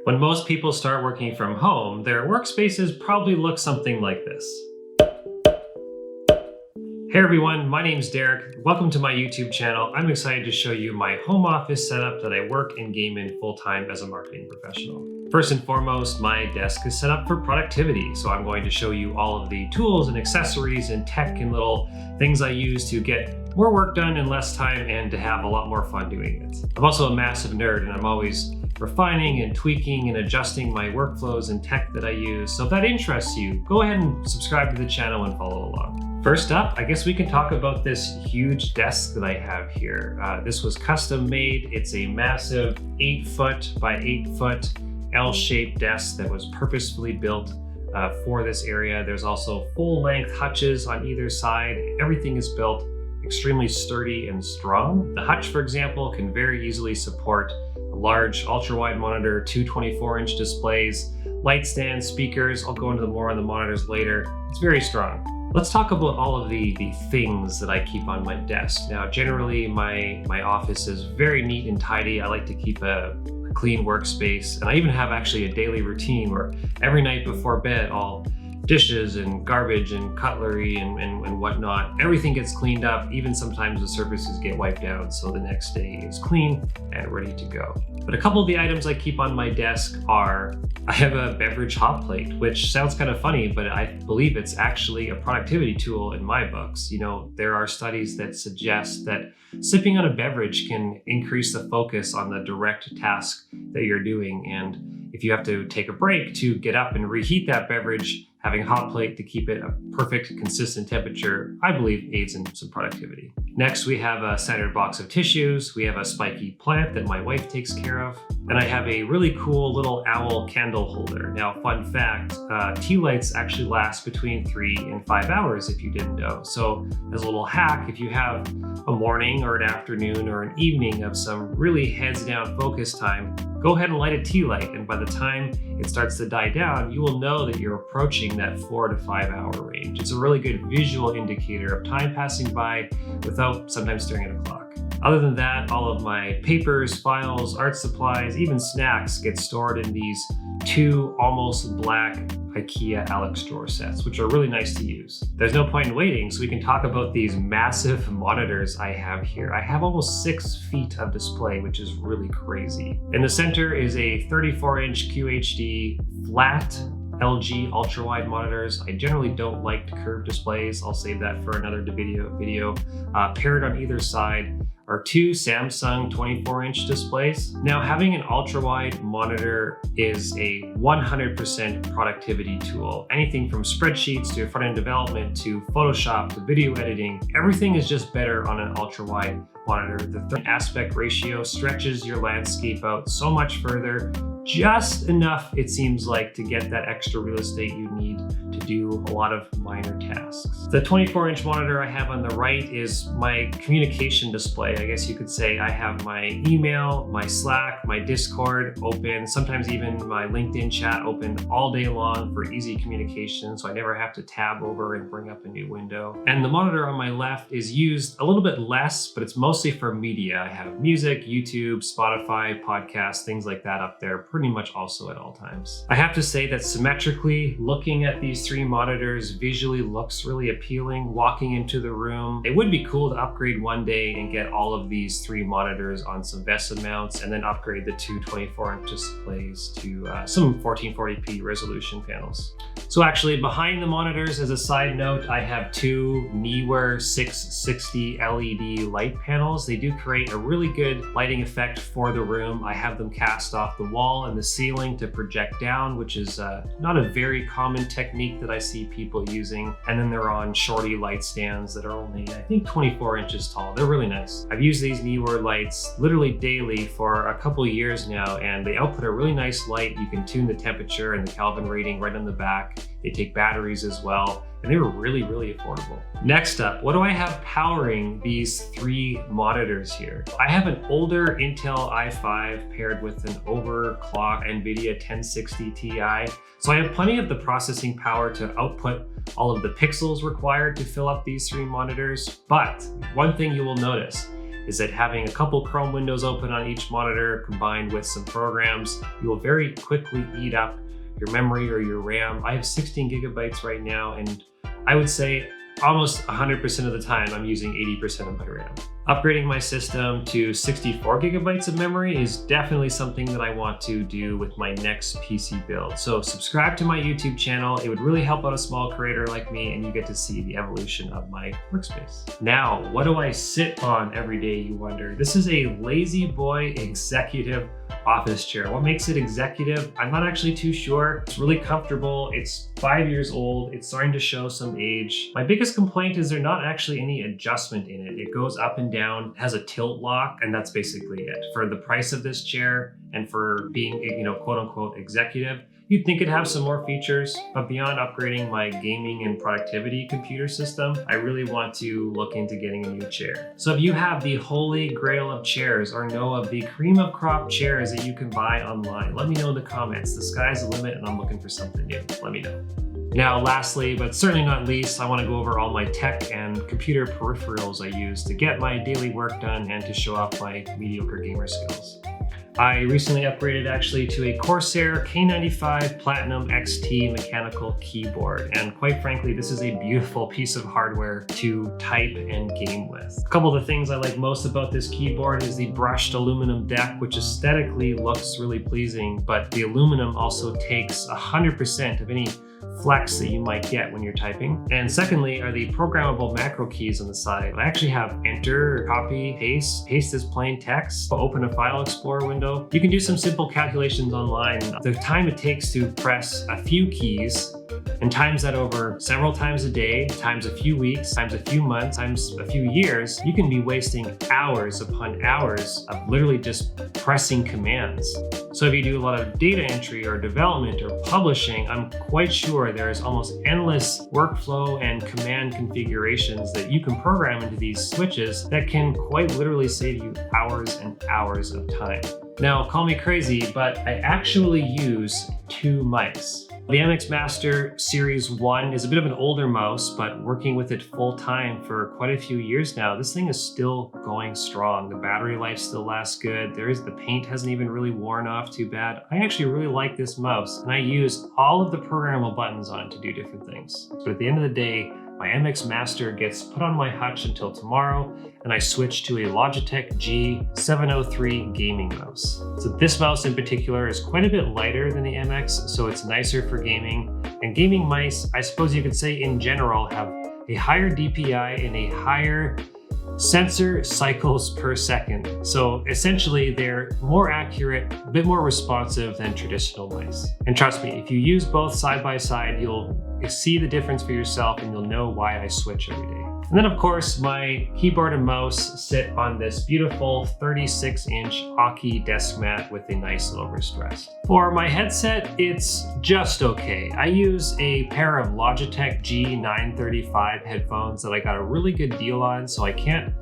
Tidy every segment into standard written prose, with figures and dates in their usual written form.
When most people start working from home, their workspaces probably look something like this. Hey everyone, my name's Derek. Welcome to my YouTube channel. I'm excited to show you my home office setup that I work and game in full-time as a marketing professional. First and foremost, my desk is set up for productivity, so I'm going to show you all of the tools and accessories and tech and little things I use to get more work done in less time and to have a lot more fun doing it. I'm also a massive nerd and I'm always refining and tweaking and adjusting my workflows and tech that I use. So if that interests you, go ahead and subscribe to the channel and follow along. First up, I guess we can talk about this huge desk that I have here. This was custom made. It's a massive 8-foot by 8-foot L-shaped desk that was purposefully built for this area. There's also full-length hutches on either side. Everything is built extremely sturdy and strong. The hutch, for example, can very easily support a large ultra-wide monitor, two 24-inch displays, light stand, speakers. I'll go into more on the monitors later. It's very strong. Let's talk about all of the things that I keep on my desk. Now, generally, my office is very neat and tidy. I like to keep a clean workspace, and I even have actually a daily routine where every night before bed, all dishes and garbage and cutlery and whatnot, everything gets cleaned up. Even sometimes the surfaces get wiped out, so the next day is clean and ready to go. But a couple of the items I keep on my desk are, I have a beverage hot plate, which sounds kind of funny, but I believe it's actually a productivity tool in my books. You know, there are studies that suggest that sipping on a beverage can increase the focus on the direct task that you're doing. And if you have to take a break to get up and reheat that beverage, having a hot plate to keep it a perfect, consistent temperature, I believe aids in some productivity. Next, we have a standard box of tissues. We have a spiky plant that my wife takes care of. And I have a really cool little owl candle holder. Now, fun fact, tea lights actually last between 3 and 5 hours if you didn't know. So as a little hack, if you have a morning or an afternoon or an evening of some really heads down focus time, go ahead and light a tea light. And by the time it starts to die down, you will know that you're approaching that 4 to 5 hour range. It's a really good visual indicator of time passing by without sometimes staring at a clock. Other than that, all of my papers, files, art supplies, even snacks get stored in these 2 almost black IKEA Alex drawer sets, which are really nice to use. There's no point in waiting, so we can talk about these massive monitors I have here. I have almost 6 feet of display, which is really crazy. In the center is a 34-inch QHD flat LG ultra-wide monitors. I generally don't like curved displays. I'll save that for another video. Paired on either side are 2 Samsung 24-inch displays. Now, having an ultra-wide monitor is a 100% productivity tool. Anything from spreadsheets to front-end development to Photoshop to video editing, everything is just better on an ultra-wide monitor. The aspect ratio stretches your landscape out so much further, just enough, it seems like, to get that extra real estate you need to do a lot of minor tasks. The 24-inch monitor I have on the right is my communication display. I guess you could say I have my email, my Slack, my Discord open, sometimes even my LinkedIn chat open all day long for easy communication, so I never have to tab over and bring up a new window. And the monitor on my left is used a little bit less, but it's mostly for media. I have music, YouTube, Spotify, podcasts, things like that up there, pretty much also at all times. I have to say that symmetrically, looking at these 3 monitors visually looks really appealing. Walking into the room, it would be cool to upgrade one day and get all of these 3 monitors on some VESA mounts and then upgrade the 2 24-inch displays to some 1440p resolution panels. So actually, behind the monitors, as a side note, I have 2 Neewer 660 LED light panels. They do create a really good lighting effect for the room. I have them cast off the wall and the ceiling to project down, which is not a very common technique that I see people using. And then they're on shorty light stands that are only, I think, 24 inches tall. They're really nice. I've used these Neewer lights literally daily for a couple years now, and they output a really nice light. You can tune the temperature and the Kelvin rating right on the back. They take batteries as well, and they were really, really affordable. Next up, what do I have powering these 3 monitors here? I have an older Intel i5 paired with an overclocked NVIDIA 1060 Ti. So I have plenty of the processing power to output all of the pixels required to fill up these 3 monitors. But one thing you will notice, is that having a couple Chrome windows open on each monitor combined with some programs, you will very quickly eat up your memory or your RAM. I have 16 gigabytes right now, and I would say almost 100% of the time I'm using 80% of my RAM. Upgrading my system to 64 gigabytes of memory is definitely something that I want to do with my next PC build. So subscribe to my YouTube channel. It would really help out a small creator like me, and you get to see the evolution of my workspace. Now, what do I sit on every day, you wonder? This is a Lazy Boy executive office chair. What makes it executive? I'm not actually too sure. It's really comfortable. It's 5 years old. It's starting to show some age. My biggest complaint is there's not actually any adjustment in it. It goes up and down, has a tilt lock, and that's basically it. For the price of this chair and for being, quote unquote executive, you'd think it'd have some more features, but beyond upgrading my gaming and productivity computer system, I really want to look into getting a new chair. So if you have the holy grail of chairs or know of the cream of crop chairs that you can buy online, let me know in the comments. The sky's the limit and I'm looking for something new. Let me know. Now, lastly, but certainly not least, I want to go over all my tech and computer peripherals I use to get my daily work done and to show off my mediocre gamer skills. I recently upgraded actually to a Corsair K95 Platinum XT mechanical keyboard, and quite frankly, this is a beautiful piece of hardware to type and game with. A couple of the things I like most about this keyboard is the brushed aluminum deck, which aesthetically looks really pleasing, but the aluminum also takes 100% of any flex that you might get when you're typing. And secondly are the programmable macro keys on the side. I actually have enter, copy, paste as plain text, open a file explorer window. You can do some simple calculations online. The time it takes to press a few keys and times that over several times a day, times a few weeks, times a few months, times a few years, you can be wasting hours upon hours of literally just pressing commands. So if you do a lot of data entry or development or publishing, I'm quite sure there's almost endless workflow and command configurations that you can program into these switches that can quite literally save you hours and hours of time. Now, call me crazy, but I actually use two mice. The MX Master Series 1 is a bit of an older mouse, but working with it full time for quite a few years now, this thing is still going strong. The battery life still lasts good. The paint hasn't even really worn off too bad. I actually really like this mouse, and I use all of the programmable buttons on it to do different things. But at the end of the day, my MX Master gets put on my hutch until tomorrow, and I switch to a Logitech G703 gaming mouse. So this mouse in particular is quite a bit lighter than the MX, so it's nicer for gaming. And gaming mice, I suppose you could say in general, have a higher DPI and a higher sensor cycles per second. So essentially they're more accurate, a bit more responsive than traditional mice. And trust me, if you use both side by side, you'll see the difference for yourself and you'll know why I switch every day. And then of course, my keyboard and mouse sit on this beautiful 36-inch Aki desk mat with a nice little wrist rest. For my headset, it's just okay. I use a pair of Logitech G935 headphones that I got a really good deal on, so I can't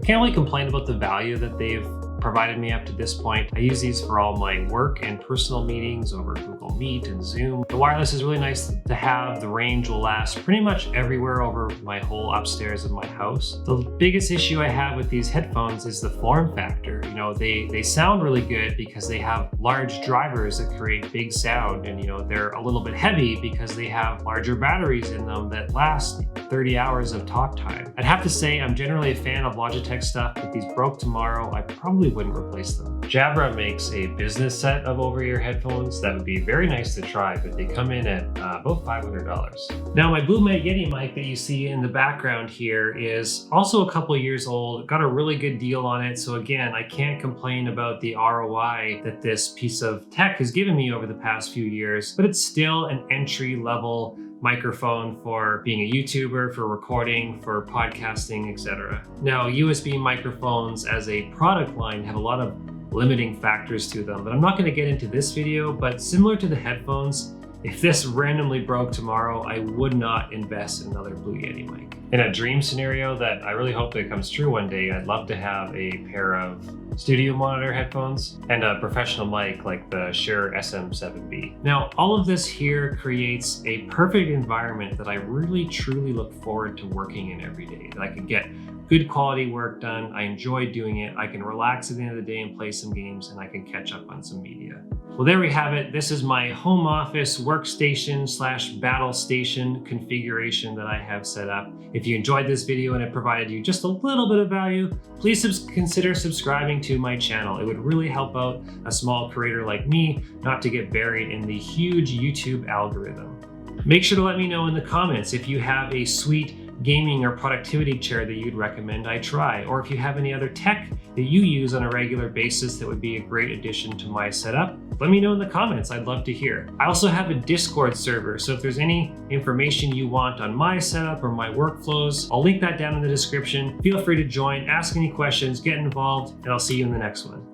really complain about the value that they've provided me up to this point. I use these for all my work and personal meetings over Google Meet and Zoom. The wireless is really nice to have. The range will last pretty much everywhere over my whole upstairs of my house. The biggest issue I have with these headphones is the form factor. They sound really good because they have large drivers that create big sound, and they're a little bit heavy because they have larger batteries in them that last 30 hours of talk time. I'd have to say I'm generally a fan of Logitech stuff. If these broke tomorrow, I probably wouldn't replace them. Jabra makes a business set of over-ear headphones that would be very nice to try, but they come in at about $500. Now, my Blue Yeti mic that you see in the background here is also a couple years old. Got a really good deal on it, so again, I can't complain about the ROI that this piece of tech has given me over the past few years, but it's still an entry-level microphone for being a YouTuber, for recording, for podcasting, etc. Now, USB microphones as a product line have a lot of limiting factors to them, but I'm not going to get into this video. But similar to the headphones, If this randomly broke tomorrow, I would not invest in another Blue Yeti mic. In a dream scenario that I really hope that comes true one day, I'd love to have a pair of studio monitor headphones and a professional mic like the Shure SM7B. Now, all of this here creates a perfect environment that I really truly look forward to working in every day, that I could get good quality work done. I enjoy doing it. I can relax at the end of the day and play some games, and I can catch up on some media. Well, there we have it. This is my home office workstation / battle station configuration that I have set up. If you enjoyed this video and it provided you just a little bit of value, please consider subscribing to my channel. It would really help out a small creator like me not to get buried in the huge YouTube algorithm. Make sure to let me know in the comments if you have a sweet gaming or productivity chair that you'd recommend I try, or if you have any other tech that you use on a regular basis that would be a great addition to my setup, let me know in the comments. I'd love to hear. I also have a Discord server, so if there's any information you want on my setup or my workflows, I'll link that down in the description. Feel free to join, ask any questions, get involved, and I'll see you in the next one.